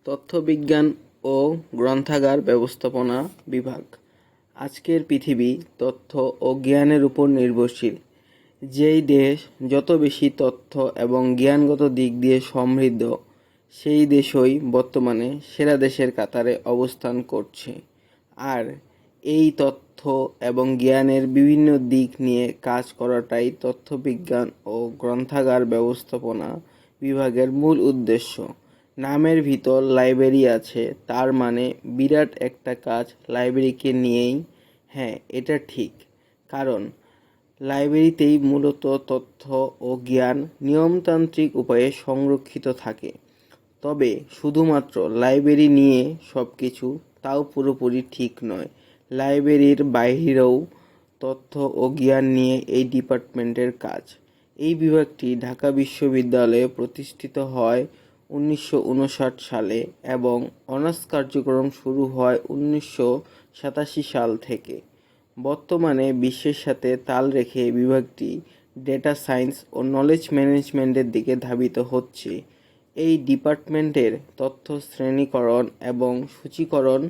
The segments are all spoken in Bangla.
তথ্যবিজ্ঞান ও গ্রন্থাগার ব্যবস্থাপনা বিভাগ। আজকের পৃথিবী তথ্য ও জ্ঞানের উপর নির্ভরশীল। যেই দেশ যত বেশি তথ্য এবং জ্ঞানগত দিক দিয়ে সমৃদ্ধ, সেই দেশই বর্তমানে সেরা দেশের কাতারে অবস্থান করছে। আর এই তথ্য এবং জ্ঞানের বিভিন্ন দিক নিয়ে কাজ করাটাই তথ্যবিজ্ঞান ও গ্রন্থাগার ব্যবস্থাপনা বিভাগের মূল উদ্দেশ্য। নামের ভিতর লাইব্রেরি আছে, তার মানে বিরাট একটা কাজ লাইব্রেরিকে নিয়েই। হ্যাঁ, এটা ঠিক, কারণ লাইব্রেরিতেই মূলত তথ্য ও জ্ঞান নিয়মতান্ত্রিক উপায়ে সংরক্ষিত থাকে। তবে শুধুমাত্র লাইব্রেরি নিয়ে সব কিছু, তাও পুরোপুরি ঠিক নয়। লাইব্রেরির বাইরেও তথ্য ও জ্ঞান নিয়ে এই ডিপার্টমেন্টের কাজ। এই বিভাগটি ঢাকা বিশ্ববিদ্যালয়ে প্রতিষ্ঠিত হয় 1959 সালে এবং অনার্স কার্যক্রম শুরু হয় 1987 সাল থেকে। বর্তমানে বিশ্বের সাথে তাল রেখে বিভাগটি ডেটা সায়েন্স ও নলেজ ম্যানেজমেন্টের দিকে ধাবিত হচ্ছে। এই ডিপার্টমেন্টের তথ্য শ্রেণীকরণ এবং সূচীকরণ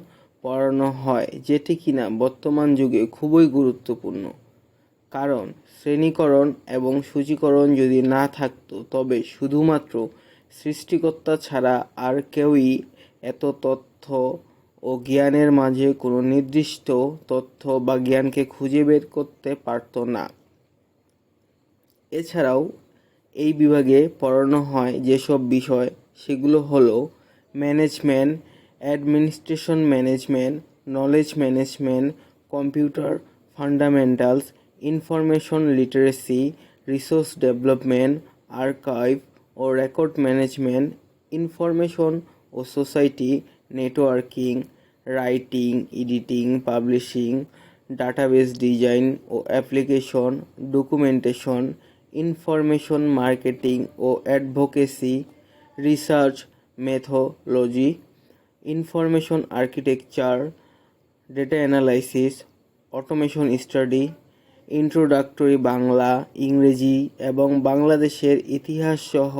পড়ানো হয়, যেটি কিনা বর্তমান যুগে খুবই গুরুত্বপূর্ণ। কারণ শ্রেণীকরণ এবং সূচীকরণ যদি না থাকতো, তবে শুধুমাত্র সৃষ্টিকর্তা ছাড়া আর কেউই এত তথ্য ও জ্ঞানের মাঝে কোনো নির্দিষ্ট তথ্য বা জ্ঞানকে খুঁজে বের করতে পারত না। এছাড়াও এই বিভাগে পড়ানো হয় যেসব বিষয়, সেগুলো হলো management, administration management, knowledge management, computer fundamentals, information literacy, resource development, archive ও রেকর্ড ম্যানেজমেন্ট, ইনফরমেশন ও society, networking, writing, editing, publishing, database design ও অ্যাপ্লিকেশন, ডকুমেন্টেশন, ইনফরমেশন মার্কেটিং ও advocacy, research methodology, information architecture, data analysis, automation study, introductory Bangla, ইংরেজি এবং বাংলাদেশের ইতিহাস সহ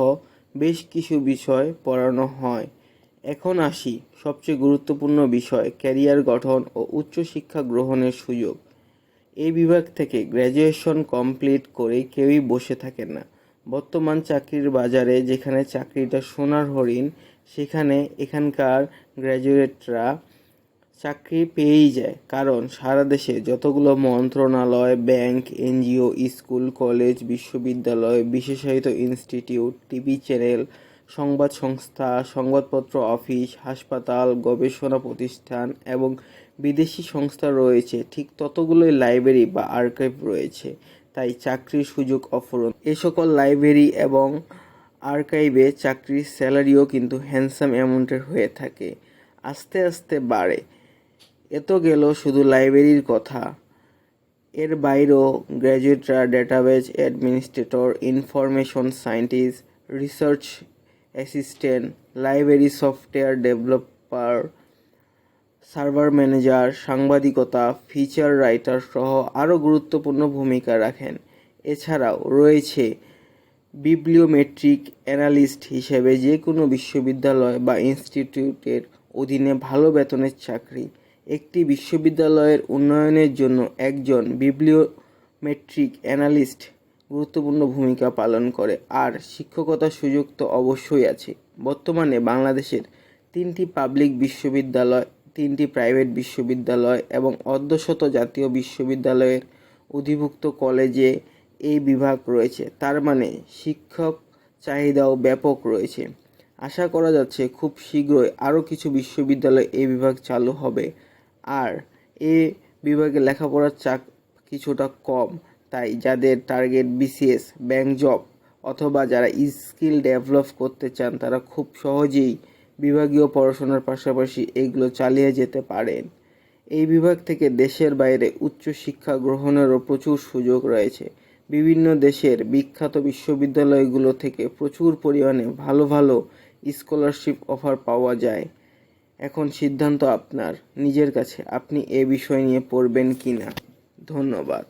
বেশ কিছু বিষয় পড়ানো হয়। এখন আসি সবচেয়ে গুরুত্বপূর্ণ বিষয়, ক্যারিয়ার গঠন ও উচ্চশিক্ষা গ্রহণের সুযোগ। এই বিভাগ থেকে গ্র্যাজুয়েশন কমপ্লিট করে কেউই বসে থাকে না। বর্তমান চাকরির বাজারে যেখানে চাকরিটা সোনার হরিণ, সেখানে এখানকার গ্র্যাজুয়েটরা চাকরি পেয়েই যায়। কারণ সারা দেশে যতগুলো মন্ত্রণালয়, ব্যাংক, এনজিও, স্কুল, কলেজ, বিশ্ববিদ্যালয়, বিশেষায়িত ইনস্টিটিউট, টিভি চ্যানেল, সংবাদ সংস্থা, সংবাদপত্র অফিস, হাসপাতাল, গবেষণা প্রতিষ্ঠান এবং বিদেশি সংস্থা রয়েছে, ঠিক ততগুলোই লাইব্রেরি বা আর্কাইভ রয়েছে। তাই চাকরির সুযোগ অফুরন্ত। এ সকল লাইব্রেরি এবং আর্কাইভে চাকরির স্যালারিও কিন্তু হ্যান্ডসাম অ্যামাউন্টের হয়ে থাকে, আস্তে আস্তে বাড়ে। এত গেল শুধু লাইব্রেরির কথা। এর বাইরেও গ্র্যাজুয়েটরা database administrator, information scientist, research assistant, library software developer, server manager, সাংবাদিকতা, ফিচার রাইটার সহ আরও গুরুত্বপূর্ণ ভূমিকা রাখেন। এছাড়াও রয়েছে বিবলিওমেট্রিক অ্যানালিস্ট হিসেবে যে কোনো বিশ্ববিদ্যালয় বা ইনস্টিটিউটের অধীনে ভালো বেতনের চাকরি। একটি বিশ্ববিদ্যালয়ের উন্নয়নের জন্য একজন বিবলিওমেট্রিক অ্যানালিস্ট গুরুত্বপূর্ণ ভূমিকা পালন করে। আর শিক্ষকতার সুযোগ তো অবশ্যই আছে। বর্তমানে বাংলাদেশের 3টি পাবলিক বিশ্ববিদ্যালয়, 3টি প্রাইভেট বিশ্ববিদ্যালয় এবং অর্ধশত জাতীয় বিশ্ববিদ্যালয়ের অধিভুক্ত কলেজে এই বিভাগ রয়েছে। তার মানে শিক্ষক চাহিদাও ব্যাপক রয়েছে। আশা করা যাচ্ছে খুব শীঘ্রই আরও কিছু বিশ্ববিদ্যালয়ে এই বিভাগ চালু হবে। আর এ বিভাগে লেখাপড়ার চাপ কিছুটা কম, তাই যাদের টার্গেট বিসিএস, ব্যাংক জব অথবা যারা স্কিল ডেভেলপ করতে চান, তারা খুব সহজেই বিভাগীয় পড়াশোনার পাশাপাশি এগুলো চালিয়ে যেতে পারেন। এই বিভাগ থেকে দেশের বাইরে উচ্চশিক্ষা গ্রহণেরও প্রচুর সুযোগ রয়েছে। বিভিন্ন দেশের বিখ্যাত বিশ্ববিদ্যালয়গুলো থেকে প্রচুর পরিমাণে ভালো ভালো স্কলারশিপ অফার পাওয়া যায়। এখন সিদ্ধান্ত আপনার নিজের কাছে, আপনি এ বিষয় নিয়ে পড়বেন কিনা। ধন্যবাদ।